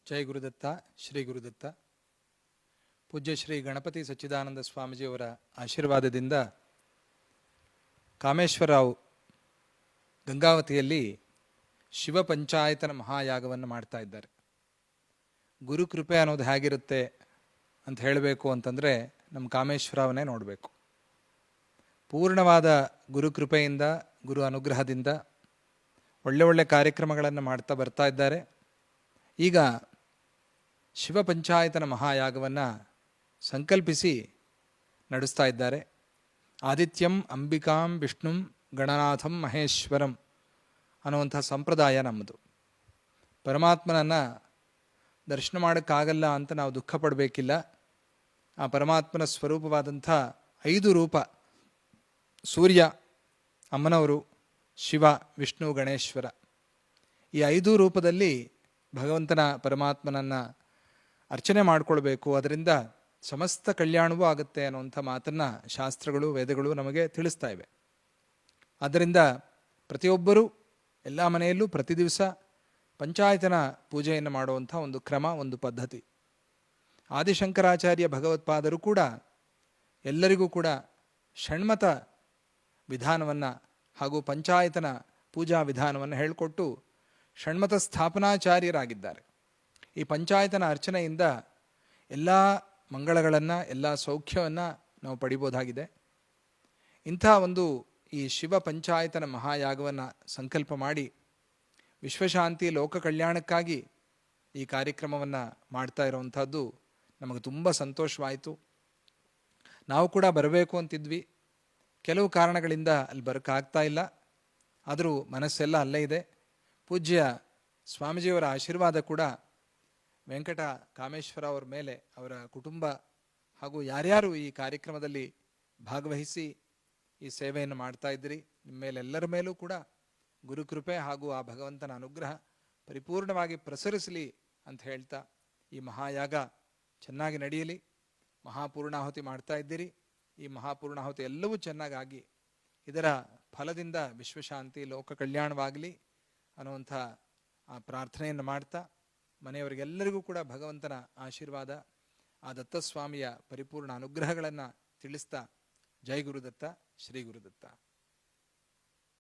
ಜೈ ಗುರುದತ್ತ, ಶ್ರೀ ಗುರುದತ್ತ. ಪೂಜ್ಯ ಶ್ರೀ ಗಣಪತಿ ಸಚ್ಚಿದಾನಂದ ಸ್ವಾಮೀಜಿಯವರ ಆಶೀರ್ವಾದದಿಂದ ಕಾಮೇಶ್ವರರಾವ್ ಗಂಗಾವತಿಯಲ್ಲಿ ಶಿವ ಪಂಚಾಯತನ ಮಹಾಯಾಗವನ್ನು ಮಾಡ್ತಾ ಇದ್ದಾರೆ. ಗುರುಕೃಪೆ ಅನ್ನೋದು ಹೇಗಿರುತ್ತೆ ಅಂತ ಹೇಳಬೇಕು ಅಂತಂದರೆ ನಮ್ಮ ಕಾಮೇಶ್ವರವನ್ನೇ ನೋಡಬೇಕು. ಪೂರ್ಣವಾದ ಗುರುಕೃಪೆಯಿಂದ, ಗುರು ಅನುಗ್ರಹದಿಂದ ಒಳ್ಳೆ ಕಾರ್ಯಕ್ರಮಗಳನ್ನು ಮಾಡ್ತಾ ಬರ್ತಾ ಇದ್ದಾರೆ. ಈಗ ಶಿವ ಪಂಚಾಯತನ ಮಹಾಯಾಗವನ್ನು ಸಂಕಲ್ಪಿಸಿ ನಡೆಸ್ತಾ ಇದ್ದಾರೆ. ಆದಿತ್ಯಂ ಅಂಬಿಕಾಂ ವಿಷ್ಣುಂ ಗಣನಾಥಂ ಮಹೇಶ್ವರಂ ಅನ್ನುವಂಥ ಸಂಪ್ರದಾಯ ನಮ್ಮದು. ಪರಮಾತ್ಮನನ್ನು ದರ್ಶನ ಮಾಡೋಕ್ಕಾಗಲ್ಲ ಅಂತ ನಾವು ದುಃಖ ಪಡಬೇಕಿಲ್ಲ. ಆ ಪರಮಾತ್ಮನ ಸ್ವರೂಪವಾದಂಥ 5 ರೂಪ, ಸೂರ್ಯ, ಅಮ್ಮನವರು, ಶಿವ, ವಿಷ್ಣು, ಗಣೇಶ್ವರ, ಈ 5 ರೂಪದಲ್ಲಿ ಭಗವಂತನ ಪರಮಾತ್ಮನನ್ನು ಅರ್ಚನೆ ಮಾಡಿಕೊಳ್ಬೇಕು. ಅದರಿಂದ ಸಮಸ್ತ ಕಲ್ಯಾಣವೂ ಆಗುತ್ತೆ ಅನ್ನುವಂಥ ಮಾತನ್ನು ಶಾಸ್ತ್ರಗಳು, ವೇದಗಳು ನಮಗೆ ತಿಳಿಸ್ತಾ ಇವೆ. ಆದ್ದರಿಂದ ಪ್ರತಿಯೊಬ್ಬರೂ ಎಲ್ಲ ಮನೆಯಲ್ಲೂ ಪ್ರತಿ ದಿವಸ ಪಂಚಾಯತನ ಪೂಜೆಯನ್ನು ಮಾಡುವಂಥ ಒಂದು ಕ್ರಮ, ಒಂದು ಪದ್ಧತಿ. ಆದಿಶಂಕರಾಚಾರ್ಯ ಭಗವತ್ಪಾದರು ಕೂಡ ಎಲ್ಲರಿಗೂ ಕೂಡ ಷಣ್ಮತ ವಿಧಾನವನ್ನು ಹಾಗೂ ಪಂಚಾಯತನ ಪೂಜಾ ವಿಧಾನವನ್ನು ಹೇಳಿಕೊಟ್ಟು ಷಣ್ಮತ ಸ್ಥಾಪನಾಚಾರ್ಯರಾಗಿದ್ದಾರೆ. ಈ ಪಂಚಾಯತನ ಅರ್ಚನೆಯಿಂದ ಎಲ್ಲ ಮಂಗಳಗಳನ್ನು, ಎಲ್ಲ ಸೌಖ್ಯವನ್ನು ನಾವು ಪಡಿಬೋದಾಗಿದೆ. ಇಂಥ ಒಂದು ಈ ಶಿವ ಪಂಚಾಯತನ ಮಹಾಯಾಗವನ್ನು ಸಂಕಲ್ಪ ಮಾಡಿ ವಿಶ್ವಶಾಂತಿ, ಲೋಕ ಕಲ್ಯಾಣಕ್ಕಾಗಿ ಈ ಕಾರ್ಯಕ್ರಮವನ್ನು ಮಾಡ್ತಾ ಇರುವಂಥದ್ದು ನಮಗೆ ತುಂಬ ಸಂತೋಷವಾಯಿತು. ನಾವು ಕೂಡ ಬರಬೇಕು ಅಂತಿದ್ವಿ. ಕೆಲವು ಕಾರಣಗಳಿಂದ ಅಲ್ಲಿ ಬರೋಕ್ಕಾಗ್ತಾ ಇಲ್ಲ. ಆದರೂ ಮನಸ್ಸೆಲ್ಲ ಅಲ್ಲೇ ಇದೆ. ಪೂಜ್ಯ ಸ್ವಾಮೀಜಿಯವರ ಆಶೀರ್ವಾದ ಕೂಡ ವೆಂಕಟ ಕಾಮೇಶ್ವರ ಅವರ ಮೇಲೆ, ಅವರ ಕುಟುಂಬ ಹಾಗೂ ಯಾರ್ಯಾರು ಈ ಕಾರ್ಯಕ್ರಮದಲ್ಲಿ ಭಾಗವಹಿಸಿ ಈ ಸೇವೆಯನ್ನು ಮಾಡ್ತಾ ಇದ್ದೀರಿ, ನಿಮ್ಮ ಮೇಲೆ ಎಲ್ಲರ ಮೇಲೂ ಕೂಡ ಗುರುಕೃಪೆ ಹಾಗೂ ಆ ಭಗವಂತನ ಅನುಗ್ರಹ ಪರಿಪೂರ್ಣವಾಗಿ ಪ್ರಸರಿಸಲಿ ಅಂತ ಹೇಳ್ತಾ, ಈ ಮಹಾಯಾಗ ಚೆನ್ನಾಗಿ ನಡೆಯಲಿ. ಮಹಾಪೂರ್ಣಾಹುತಿ ಮಾಡ್ತಾ ಇದ್ದೀರಿ. ಈ ಮಹಾಪೂರ್ಣಾಹುತಿ ಎಲ್ಲವೂ ಚೆನ್ನಾಗಾಗಿ ಇದರ ಫಲದಿಂದ ವಿಶ್ವಶಾಂತಿ, ಲೋಕ ಕಲ್ಯಾಣವಾಗಲಿ ಅನ್ನುವಂಥ ಆ ಪ್ರಾರ್ಥನೆಯನ್ನು ಮಾಡ್ತಾ, ಮನೆಯವರಿಗೆಲ್ಲರಿಗೂ ಕೂಡ ಭಗವಂತನ ಆಶೀರ್ವಾದ, ಆ ದತ್ತಸ್ವಾಮಿಯ ಪರಿಪೂರ್ಣ ಅನುಗ್ರಹಗಳನ್ನು ತಿಳಿಸ್ತಾ, ಜೈ ಗುರುದತ್ತ, ಶ್ರೀ ಗುರುದತ್ತ.